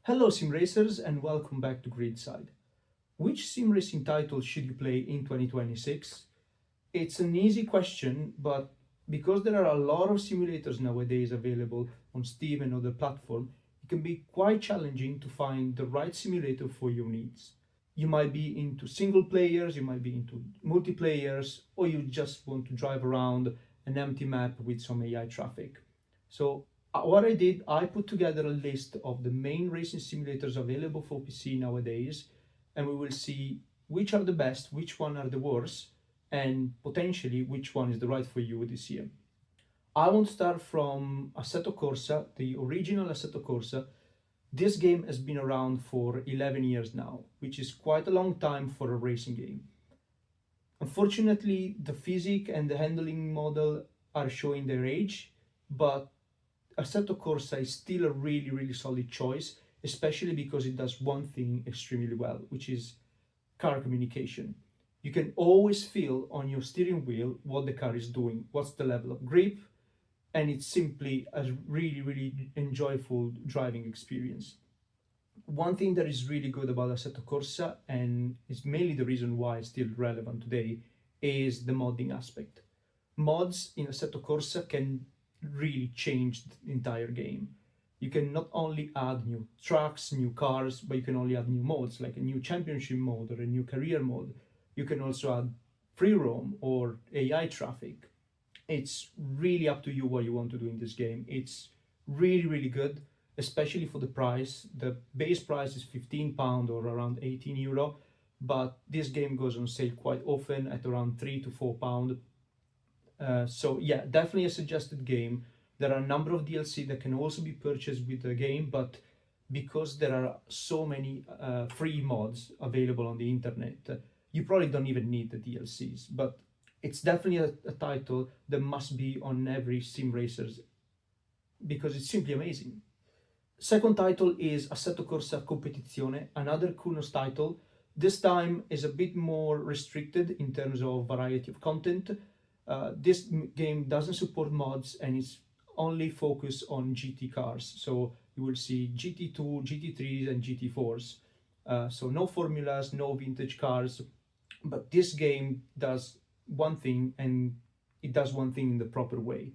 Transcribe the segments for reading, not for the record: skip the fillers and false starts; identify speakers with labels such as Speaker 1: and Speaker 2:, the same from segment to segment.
Speaker 1: Hello sim racers and welcome back to Gridside. Which sim racing title should you play in 2026? It's an easy question, but because there are a lot of simulators nowadays available on Steam and other platforms, it can be quite challenging to find the right simulator for your needs. You might be into single players, you might be into multiplayers, or you just want to drive around an empty map with some AI traffic. So what I did, I put together a list of the main racing simulators available for PC nowadays, and we will see which are the best, which one are the worst, and potentially which one is the right for you this year. I want to start from Assetto Corsa, the original Assetto Corsa. This game has been around for 11 years now, which is quite a long time for a racing game. Unfortunately, the physics and the handling model are showing their age, but Assetto Corsa is still a really solid choice, especially because it does one thing extremely well, which is car communication. You can always feel on your steering wheel what the car is doing, what's the level of grip, and it's simply a really enjoyable driving experience. One thing that is really good about Assetto Corsa, and is mainly the reason why it's still relevant today, is the modding aspect. Mods in Assetto Corsa can really change the entire game. You can not only add new tracks, new cars, but you can only add new modes, like a new championship mode or a new career mode. You can also add free roam or AI traffic. It's really up to you what you want to do in this game. It's really good, especially for the price. The base price is £15 or around €18, but this game goes on sale quite often at around £3 to £4. So yeah, definitely a suggested game. There are a number of DLC that can also be purchased with the game, but because there are so many free mods available on the internet, you probably don't even need the DLCs. But it's definitely a title that must be on every sim racers because it's simply amazing. Second title is Assetto Corsa Competizione, another Kunos title. This time is a bit more restricted in terms of variety of content. This game doesn't support mods and it's only focused on GT cars. So you will see GT2, GT3s, and GT4s. So no formulas, no vintage cars, but this game does one thing and it does one thing in the proper way.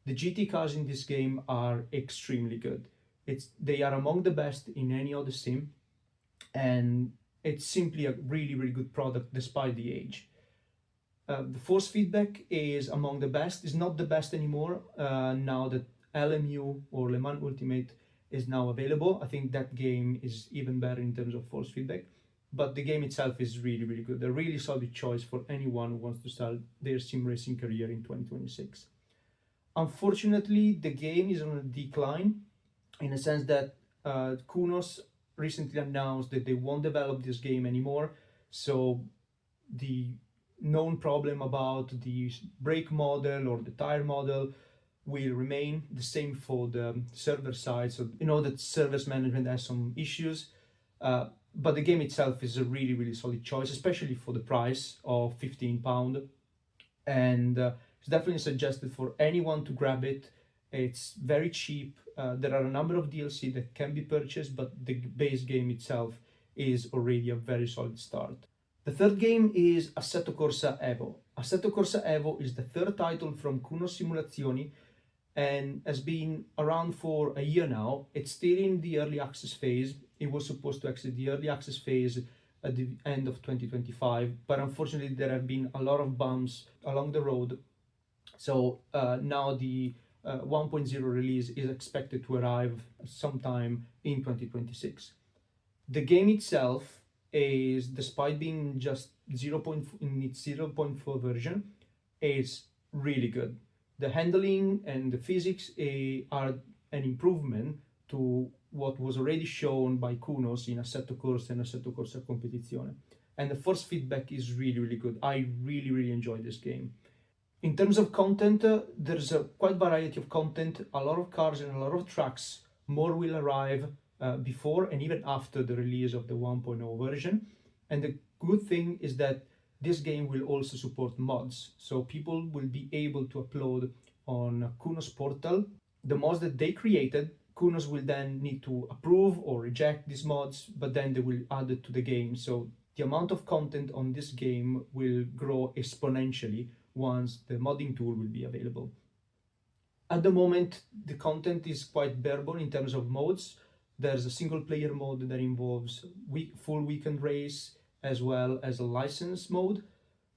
Speaker 1: The GT cars in this game are extremely good. They are among the best in any other sim, and it's simply a really good product despite the age. The force feedback is among the best. Is not the best anymore now that LMU or Le Mans Ultimate is now available. I think that game is even better in terms of force feedback. But the game itself is really good. A really solid choice for anyone who wants to start their sim racing career in 2026. Unfortunately, the game is on a decline in a sense that Kunos recently announced that they won't develop this game anymore. So the known problem about the brake model or the tire model will remain the same for the server side. So you know that service management has some issues, but the game itself is a really solid choice, especially for the price of £15, and it's definitely suggested for anyone to grab it. It's very cheap. There are a number of DLC that can be purchased, but the base game itself is already a very solid start. The third game is Assetto Corsa Evo. Assetto Corsa Evo is the third title from Kuno Simulazioni and has been around for a year now. It's still in the early access phase. It was supposed to exit the early access phase at the end of 2025, but unfortunately there have been a lot of bumps along the road. So now the 1.0 release is expected to arrive sometime in 2026. The game itself is, despite being just 0. In its 0.4 version, is really good. The handling and the physics are an improvement to what was already shown by Kunos in Assetto Corsa and Assetto Corsa Competizione. And the force feedback is really good. I really enjoy this game. In terms of content, there's a quite variety of content, a lot of cars and a lot of tracks. More will arrive before and even after the release of the 1.0 version. And the good thing is that this game will also support mods. So people will be able to upload on Kunos portal the mods that they created Kunos will then need to approve or reject these mods, but then they will add it to the game. So the amount of content on this game will grow exponentially once the modding tool will be available. At the moment, the content is quite bare-bone in terms of modes. There's a single-player mode that involves full weekend race, as well as a license mode,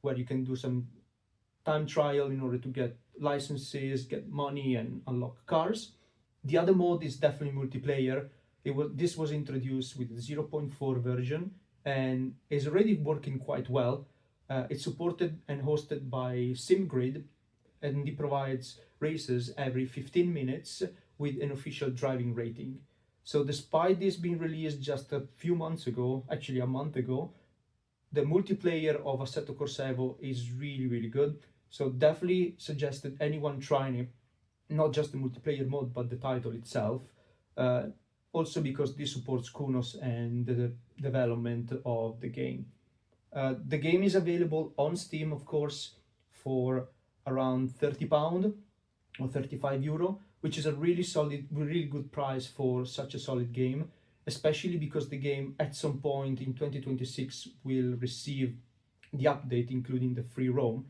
Speaker 1: where you can do some time trial in order to get licenses, get money, and unlock cars. The other mode is definitely multiplayer. This was introduced with the 0.4 version and is already working quite well. It's supported and hosted by SimGrid, and it provides races every 15 minutes with an official driving rating. So despite this being released just a few months ago, actually a month ago, the multiplayer of Assetto Corsa Evo is really, really good. So definitely suggested anyone trying it, not just the multiplayer mode, but the title itself. Also because this supports Kunos and the development of the game. The game is available on Steam, of course, for around £30 or €35, which is a really solid, really good price for such a solid game, especially because the game at some point in 2026 will receive the update, including the free roam.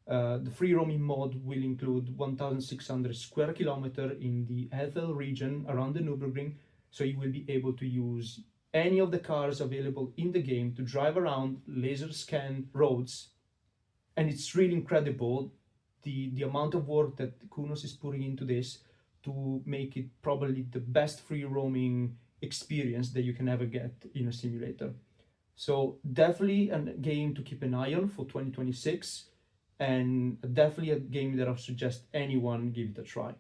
Speaker 1: The free roaming mode will include 1,600 square kilometer in the Ethel region around the Nürburgring, so you will be able to use any of the cars available in the game to drive around laser scan roads. And it's really incredible the amount of work that Kunos is putting into this to make it probably the best free roaming experience that you can ever get in a simulator. So definitely a game to keep an eye on for 2026, and definitely a game that I suggest anyone give it a try.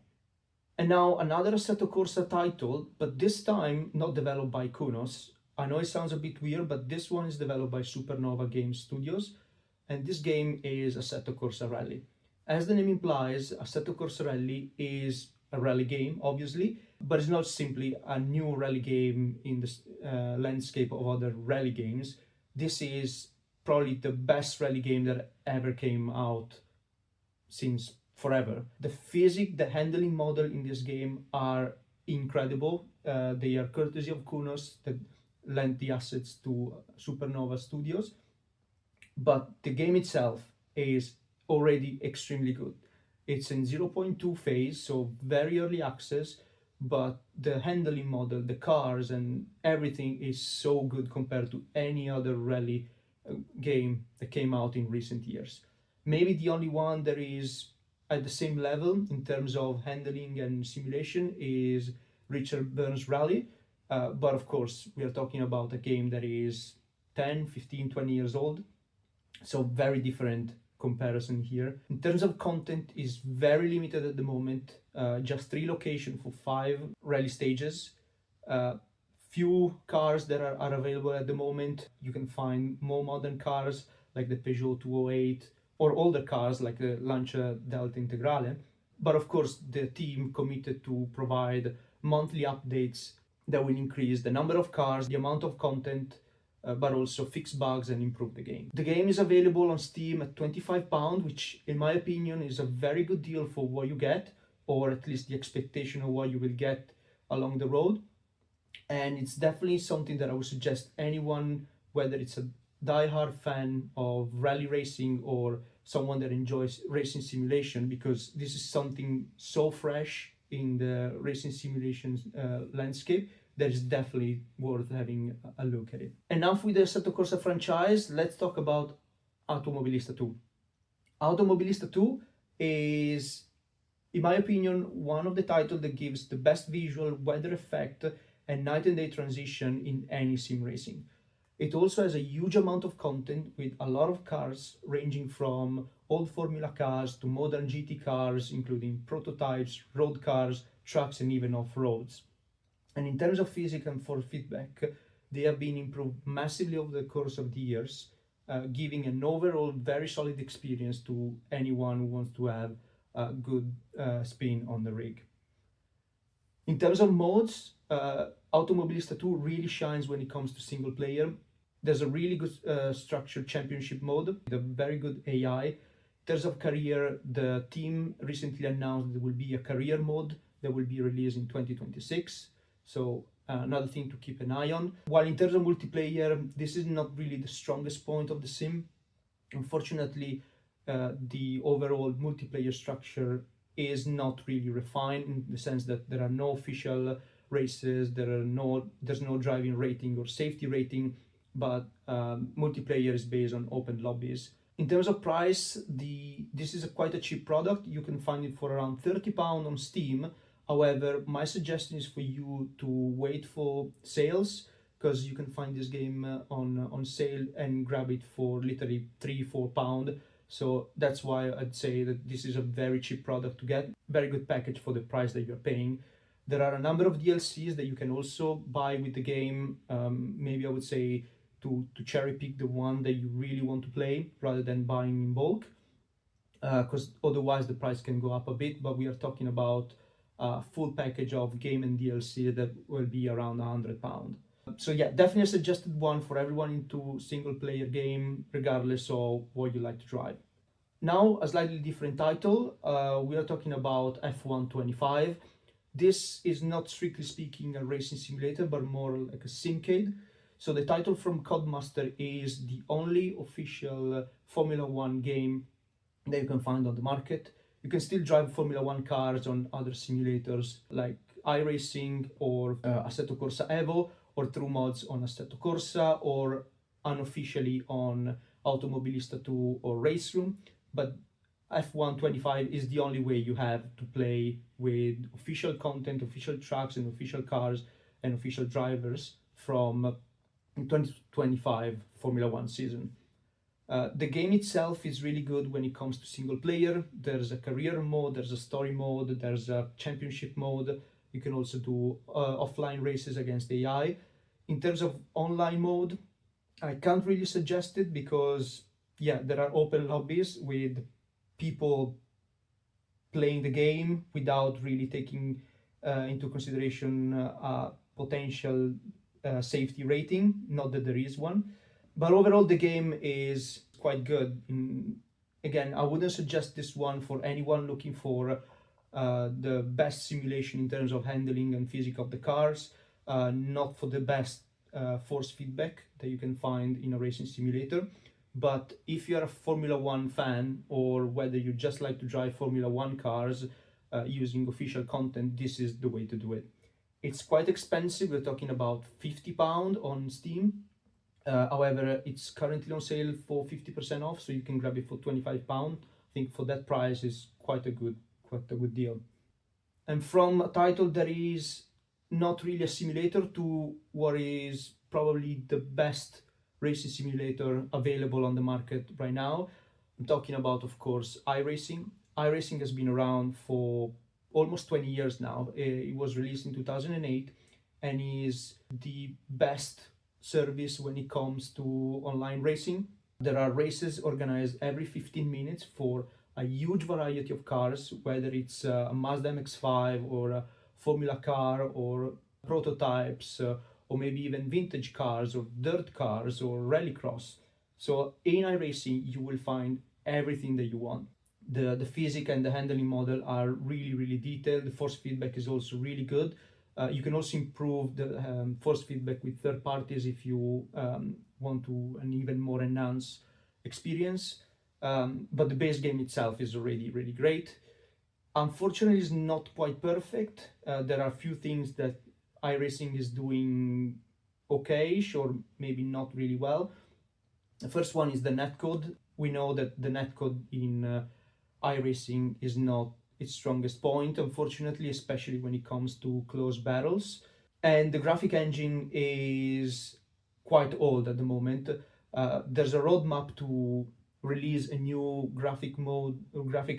Speaker 1: And now another Assetto Corsa title, but this time not developed by Kunos. I know it sounds a bit weird, but this one is developed by Supernova Game Studios, and this game is Assetto Corsa Rally. As the name implies, Assetto Corsa Rally is a rally game, obviously, but it's not simply a new rally game in the landscape of other rally games. This is probably the best rally game that ever came out since forever. The physics, the handling model in this game are incredible. They are courtesy of Kunos that lent the assets to Supernova Studios, but the game itself is already extremely good. It's in 0.2 phase, so very early access, but the handling model, the cars and everything is so good compared to any other rally game that came out in recent years. Maybe the only one that is at the same level in terms of handling and simulation is Richard Burns Rally, but of course we are talking about a game that is 10, 15, 20 years old, so very different comparison here. In terms of content, is very limited at the moment, just 3 locations for 5 rally stages. Few cars that are available at the moment. You can find more modern cars like the Peugeot 208 or older cars like the Lancia Delta Integrale. But of course, the team committed to provide monthly updates that will increase the number of cars, the amount of content, but also fix bugs and improve the game. The game is available on Steam at £25, which in my opinion is a very good deal for what you get, or at least the expectation of what you will get along the road. And it's definitely something that I would suggest anyone, whether it's a die-hard fan of rally racing or someone that enjoys racing simulation, because this is something so fresh in the racing simulation landscape that is definitely worth having a look at it. Enough with the Assetto Corsa franchise, let's talk about Automobilista 2. Automobilista 2 is, in my opinion, one of the titles that gives the best visual, weather effect and night and day transition in any sim racing. It also has a huge amount of content with a lot of cars ranging from old Formula cars to modern GT cars, including prototypes, road cars, trucks and even off-roads. And in terms of physics and force feedback, they have been improved massively over the course of the years, giving an overall very solid experience to anyone who wants to have a good spin on the rig. In terms of modes, Automobilista 2 really shines when it comes to single player. There's a really good structured championship mode with a very good AI. In terms of career, the team recently announced there will be a career mode that will be released in 2026. So another thing to keep an eye on. While in terms of multiplayer, this is not really the strongest point of the sim. Unfortunately, the overall multiplayer structure is not really refined, in the sense that there are no official races, there's no driving rating or safety rating, but multiplayer is based on open lobbies. In terms of price, this is quite a cheap product. You can find it for around £30 on Steam. However, my suggestion is for you to wait for sales, because you can find this game on sale and grab it for literally £3-4. So that's why I'd say that this is a very cheap product to get, very good package for the price that you're paying. There are a number of DLCs that you can also buy with the game. Maybe I would say to cherry pick the one that you really want to play rather than buying in bulk, because otherwise the price can go up a bit. But we are talking about a full package of game and DLC that will be around £100. So yeah, definitely a suggested one for everyone into single player game, regardless of what you like to drive. Now, a slightly different title. We are talking about F1 25. This is not strictly speaking a racing simulator, but more like a simcade. So the title from Codemaster is the only official Formula One game that you can find on the market. You can still drive Formula One cars on other simulators like iRacing or Assetto Corsa Evo, or through mods on Assetto Corsa, or unofficially on Automobilista 2 or Race Room. But F1 25 is the only way you have to play with official content, official tracks, and official cars and official drivers from 2025 Formula One season. The game itself is really good when it comes to single player. There's a career mode, there's a story mode, there's a championship mode. You can also do offline races against AI. In terms of online mode, I can't really suggest it because, yeah, there are open lobbies with people playing the game without really taking into consideration potential safety rating. Not that there is one. But overall, the game is quite good. Again, I wouldn't suggest this one for anyone looking for the best simulation in terms of handling and physics of the cars, not for the best force feedback that you can find in a racing simulator. But if you're a Formula One fan, or whether you just like to drive Formula One cars using official content, this is the way to do it. It's quite expensive. We're talking about £50 on Steam. However, it's currently on sale for 50% off, so you can grab it for £25. I think for that price is quite a good deal. And from a title that is not really a simulator to what is probably the best racing simulator available on the market right now, I'm talking about, of course, iRacing. iRacing has been around for almost 20 years now. It was released in 2008 and is the best service when it comes to online racing. There are races organized every 15 minutes for a huge variety of cars, whether it's a Mazda MX-5 or a Formula car or prototypes, or maybe even vintage cars or dirt cars or rallycross. So in iRacing, you will find everything that you want. The physics and the handling model are really, really detailed. The force feedback is also really good. You can also improve the force feedback with third parties if you want to an even more enhanced experience. But the base game itself is already really great. Unfortunately, it's not quite perfect. There are a few things that iRacing is doing okay-ish, or maybe not really well. The first one is the netcode. We know that the netcode in iRacing is not its strongest point, unfortunately, especially when it comes to close battles. And the graphic engine is quite old at the moment. There's a roadmap to release a new graphic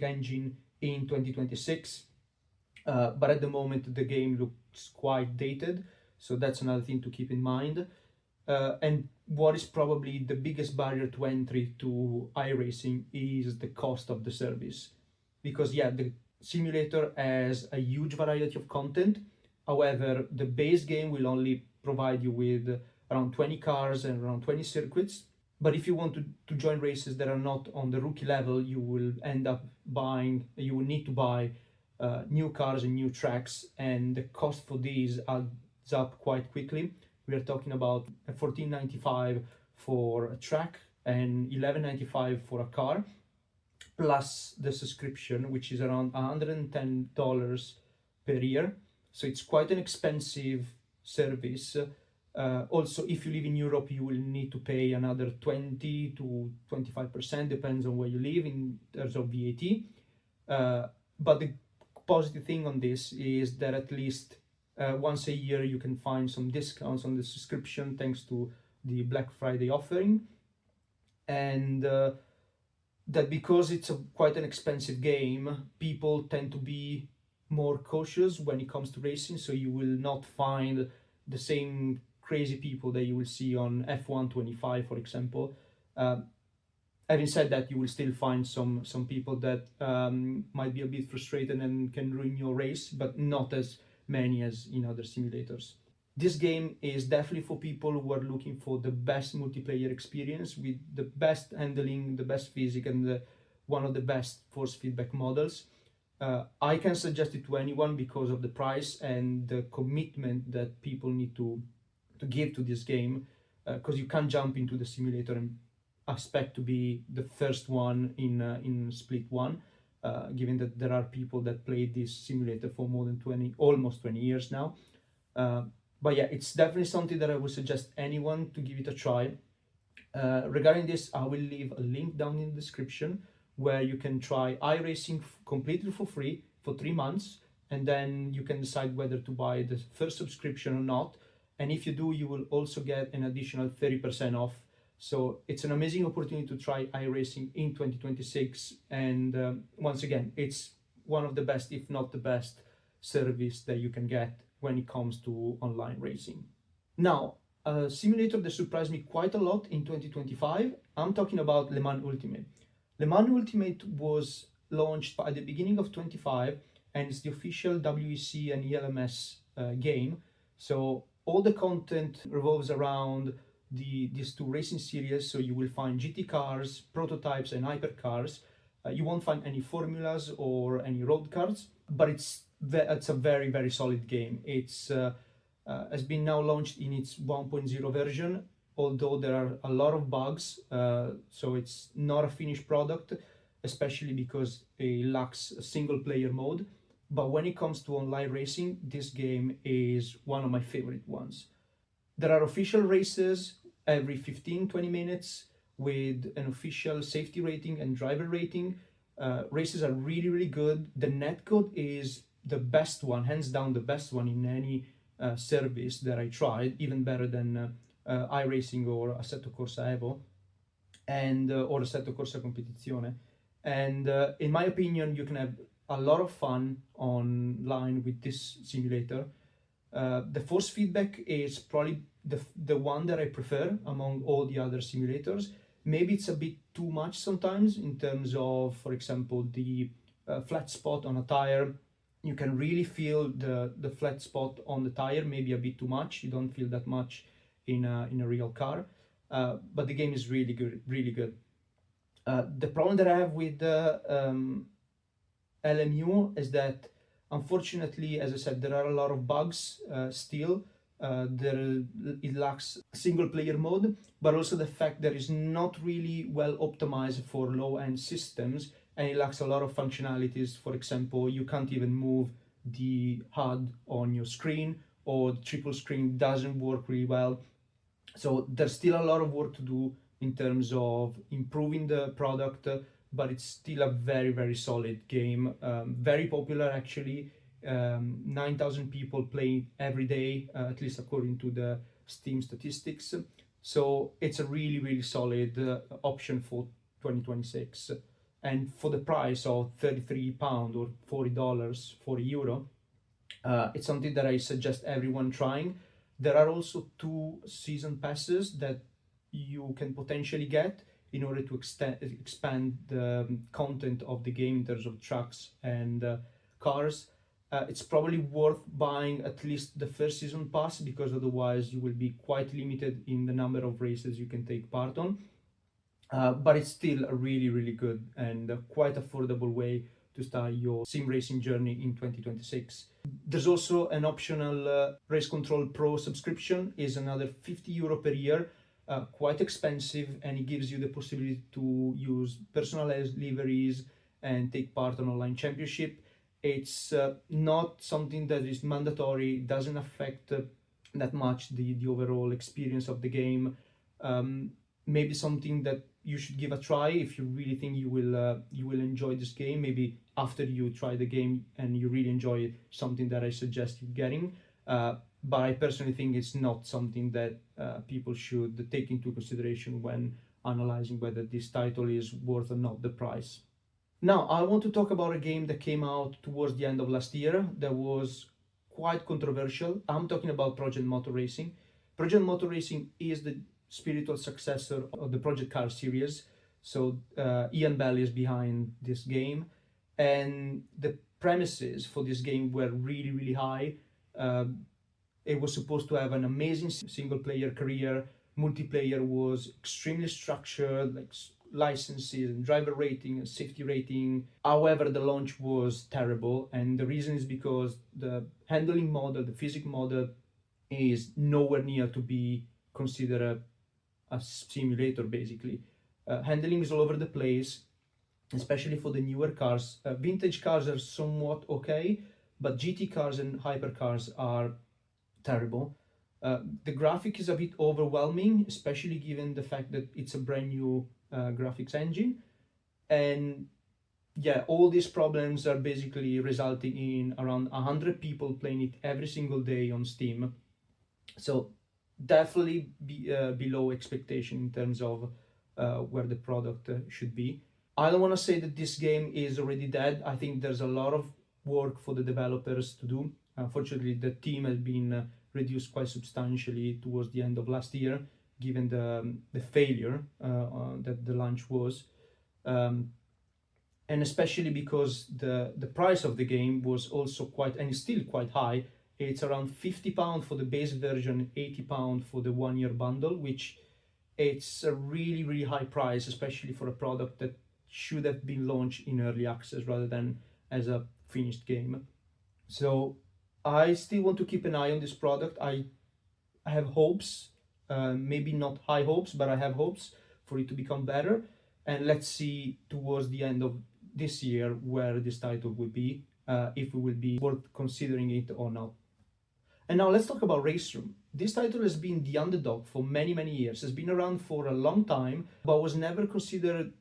Speaker 1: engine in 2026. But at the moment, the game looks quite dated. So that's another thing to keep in mind. And what is probably the biggest barrier to entry to iRacing is the cost of the service. Because yeah, the simulator has a huge variety of content. However, the base game will only provide you with around 20 cars and around 20 circuits. But if you want to join races that are not on the rookie level, you will need to buy new cars and new tracks, and the cost for these adds up quite quickly. We are talking about 14.95 for a track and 11.95 for a car, plus the subscription, which is around $110 per year. So it's quite an expensive service. Also, if you live in Europe, you will need to pay another 20 to 25%, depends on where you live in terms of VAT. But the positive thing on this is that at least once a year you can find some discounts on the subscription thanks to the Black Friday offering. And that because it's quite an expensive game, people tend to be more cautious when it comes to racing, so you will not find the same crazy people that you will see on F1 25, for example. Having said that, you will still find some people that might be a bit frustrated and can ruin your race, but not as many as in other simulators. This game is definitely for people who are looking for the best multiplayer experience with the best handling, the best physics, and one of the best force feedback models. I can suggest it to anyone because of the price and the commitment that people need to give to this game, because you can't jump into the simulator and expect to be the first one in Split 1, given that there are people that played this simulator for more than almost 20 years now. But yeah, it's definitely something that I would suggest anyone to give it a try. Regarding this, I will leave a link down in the description where you can try iRacing completely for free for 3 months, and then you can decide whether to buy the first subscription or not. And if you do, you will also get an additional 30% off. So it's an amazing opportunity to try iRacing in 2026. And once again, it's one of the best, if not the best, service that you can get when it comes to online racing. Now, a simulator that surprised me quite a lot in 2025, I'm talking about Le Mans Ultimate. Le Mans Ultimate was launched at the beginning of 25, and it's the official WEC and ELMS game. So all the content revolves around these two racing series. So you will find GT cars, prototypes, and hypercars. You won't find any formulas or any road cars, but it's a very, very solid game. It's has been now launched in its 1.0 version, although there are a lot of bugs, so it's not a finished product, especially because it lacks a single player mode. But when it comes to online racing, this game is one of my favorite ones. There are official races every 15-20 minutes with an official safety rating and driver rating. Races are really, really good. The netcode is the best one, hands down the best one in any service that I tried, even better than iRacing or Assetto Corsa Evo and or Assetto Corsa Competizione. And in my opinion, you can have a lot of fun online with this simulator. The force feedback is probably the one that I prefer among all the other simulators. Maybe it's a bit too much sometimes in terms of, for example, the flat spot on a tire. You can really feel the flat spot on the tire, maybe a bit too much. You don't feel that much in a real car, but the game is really good, really good. The problem that I have with LMU is that, unfortunately, as I said, there are a lot of bugs still. It lacks single player mode, but also the fact that it's not really well optimized for low-end systems, and it lacks a lot of functionalities. For example, you can't even move the HUD on your screen, or the triple screen doesn't work really well. So there's still a lot of work to do in terms of improving the product, but it's still a very, very solid game. Very popular, actually. 9,000 people play every day, at least according to the Steam statistics. So it's a really, really solid option for 2026. And for the price of £33 or $40, €40, it's something that I suggest everyone trying. There are also 2 season passes that you can potentially get in order to expand the content of the game in terms of trucks and cars. It's probably worth buying at least the first season pass, because otherwise you will be quite limited in the number of races you can take part on. But it's still a really, really good and quite affordable way to start your sim racing journey in 2026. There's also an optional Race Control Pro subscription, is another €50 per year, quite expensive, and it gives you the possibility to use personalized liveries and take part in online championship. It's not something that is mandatory, it doesn't affect that much the overall experience of the game. Maybe something that you should give a try if you really think you will enjoy this game. Maybe after you try the game and you really enjoy it, something that I suggest you getting. But I personally think it's not something that people should take into consideration when analyzing whether this title is worth or not the price. Now, I want to talk about a game that came out towards the end of last year that was quite controversial. I'm talking about Project Motor Racing. Project Motor Racing is the spiritual successor of the Project Cars series. So Ian Bell is behind this game, and the premises for this game were really, really high. It was supposed to have an amazing single player career. Multiplayer was extremely structured, like licenses and driver rating and safety rating. However, the launch was terrible, and the reason is because the handling model, the physics model, is nowhere near to be considered a simulator. Basically, handling is all over the place, especially for the newer cars. Vintage cars are somewhat okay, but GT cars and hypercars are terrible. The graphic is a bit overwhelming, especially given the fact that it's a brand new graphics engine. And yeah, all these problems are basically resulting in around 100 people playing it every single day on Steam. So definitely below expectation in terms of where the product should be. I don't want to say that this game is already dead. I think there's a lot of work for the developers to do. Unfortunately, the team has been reduced quite substantially towards the end of last year, given the failure that the launch was. And especially because the price of the game was also quite, and is still quite high. It's around £50 for the base version, £80 for the 1 year bundle, which it's a really, really high price, especially for a product that should have been launched in early access rather than as a finished game. So I still want to keep an eye on this product. I have hopes, maybe not high hopes, but I have hopes for it to become better. And let's see towards the end of this year where this title will be, if it will be worth considering it or not. And now let's talk about Race Room. This title has been the underdog for many, many years. It's been around for a long time, but was never considered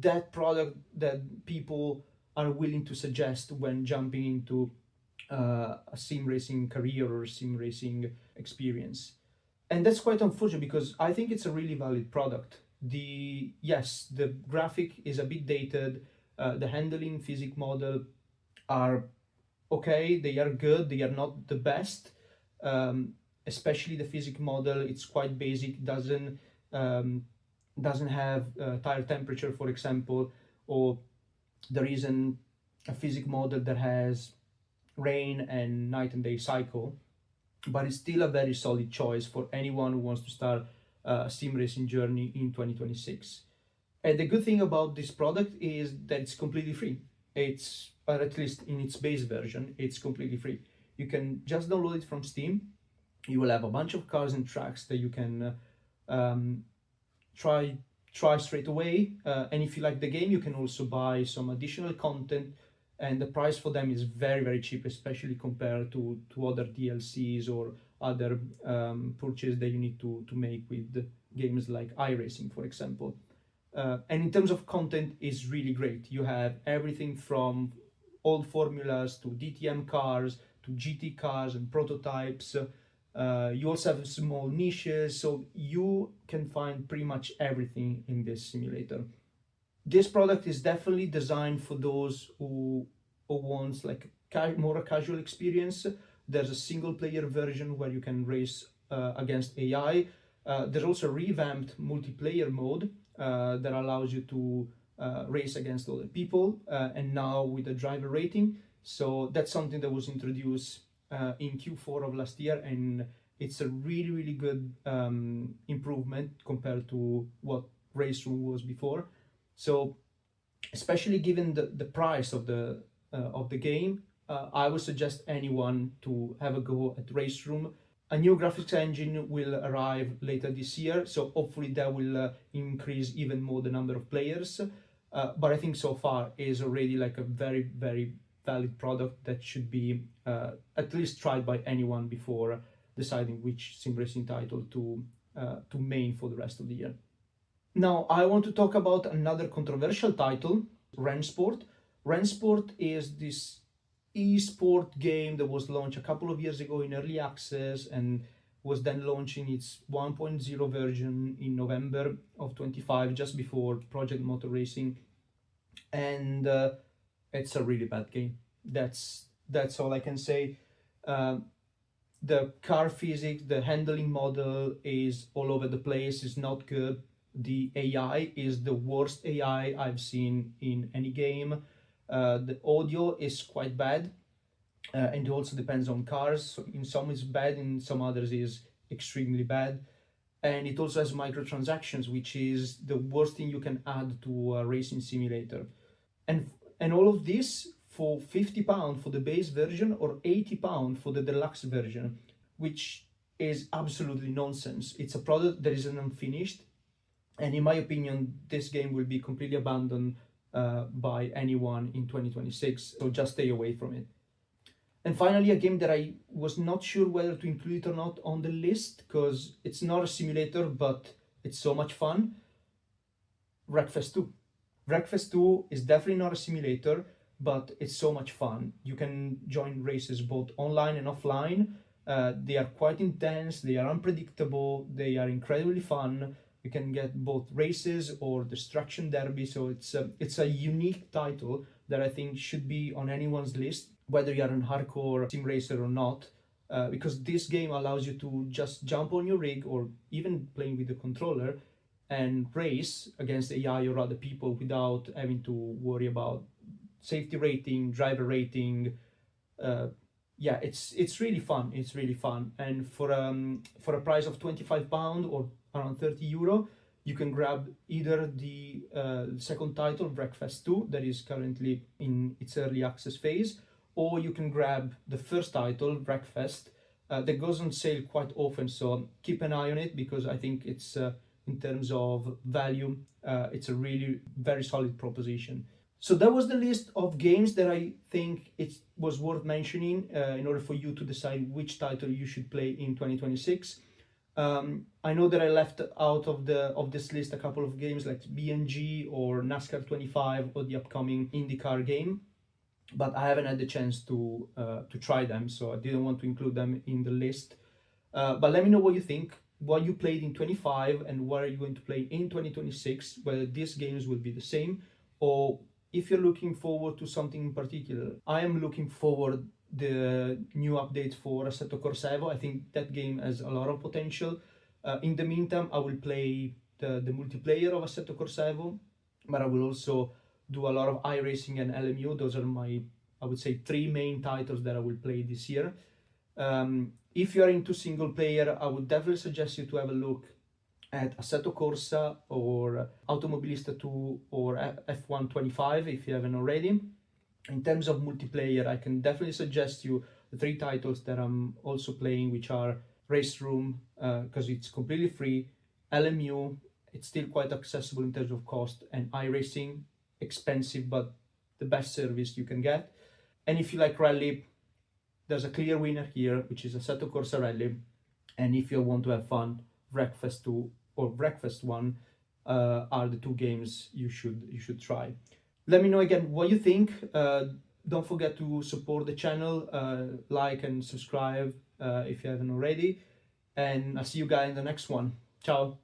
Speaker 1: that product that people are willing to suggest when jumping into a sim racing career or sim racing experience. And that's quite unfortunate because I think it's a really valid product. Yes, the graphic is a bit dated, the handling physics model are okay, they are good, they are not the best. Especially the physics model, it's quite basic, doesn't have tire temperature, for example, or there isn't a physics model that has rain and night and day cycle, but it's still a very solid choice for anyone who wants to start a sim racing journey in 2026. And the good thing about this product is that it's completely free. It's, or at least in its base version, it's completely free. You can just download it from Steam. You will have a bunch of cars and tracks that you can try straight away. And if you like the game, you can also buy some additional content. And the price for them is very, very cheap, especially compared to other DLCs or other purchases that you need to make with games like iRacing, for example. And in terms of content, it's really great. You have everything from old formulas to DTM cars to GT cars and prototypes. You also have small niches, so you can find pretty much everything in this simulator. This product is definitely designed for those who wants like more a casual experience. There's a single player version where you can race against AI. There's also a revamped multiplayer mode that allows you to race against other people, and now with a driver rating. So that's something that was introduced in Q4 of last year, and it's a really, really good improvement compared to what Race Room was before. So especially given the price of the game. I would suggest anyone to have a go at Race Room. A new graphics engine will arrive later this year, so hopefully that will increase even more the number of players. But I think so far is already like a very, very valid product that should be at least tried by anyone before deciding which sim racing title to main for the rest of the year. Now, I want to talk about another controversial title, Rennsport. Rennsport is this e-sport game that was launched a couple of years ago in early access and was then launching its 1.0 version in November of 25, just before Project Motor Racing. And it's a really bad game. That's all I can say. The car physics, the handling model is all over the place, is not good. The AI is the worst AI I've seen in any game. The audio is quite bad, and it also depends on cars. So in some is bad, in some others is extremely bad. And it also has microtransactions, which is the worst thing you can add to a racing simulator. And all of this for £50 for the base version or £80 for the deluxe version, which is absolutely nonsense. It's a product that isn't unfinished, and in my opinion, this game will be completely abandoned by anyone in 2026, so just stay away from it. And finally, a game that I was not sure whether to include it or not on the list, because it's not a simulator, but it's so much fun. Wreckfest 2. Wreckfest 2 is definitely not a simulator, but it's so much fun. You can join races both online and offline. They are quite intense, they are unpredictable, they are incredibly fun. You can get both races or destruction derby, so it's a unique title that I think should be on anyone's list, whether you're a hardcore sim racer or not, because this game allows you to just jump on your rig or even playing with the controller and race against AI or other people without having to worry about safety rating, driver rating. Yeah, it's really fun. It's really fun, and for a price of £25 or around €30, you can grab either the second title, Wreckfest 2, that is currently in its early access phase, or you can grab the first title, Wreckfest, that goes on sale quite often. So keep an eye on it, because I think it's in terms of value, it's a really very solid proposition. So that was the list of games that I think it was worth mentioning in order for you to decide which title you should play in 2026. I know that I left out of this list a couple of games like BNG or NASCAR 25 or the upcoming IndyCar game, but I haven't had the chance to try them, so I didn't want to include them in the list. But let me know what you think, what you played in 25 and what are you going to play in 2026, whether these games will be the same, or if you're looking forward to something in particular. I am looking forward the new update for Assetto Corsa Evo. I think that game has a lot of potential. In the meantime, I will play the multiplayer of Assetto Corsa Evo, but I will also do a lot of iRacing and LMU. Those are my, I would say, 3 main titles that I will play this year. If you are into single player, I would definitely suggest you to have a look at Assetto Corsa or Automobilista 2 or F1 25 if you haven't already. In terms of multiplayer, I can definitely suggest you the 3 titles that I'm also playing, which are Race Room, because it's completely free, LMU, it's still quite accessible in terms of cost, and iRacing, expensive but the best service you can get. And if you like rally, there's a clear winner here, which is Assetto Corsa Rally. And if you want to have fun, Wreckfest 2 or Wreckfest 1 are the 2 games you should try. Let me know again what you think. Don't forget to support the channel, like and subscribe if you haven't already. And I'll see you guys in the next one. Ciao.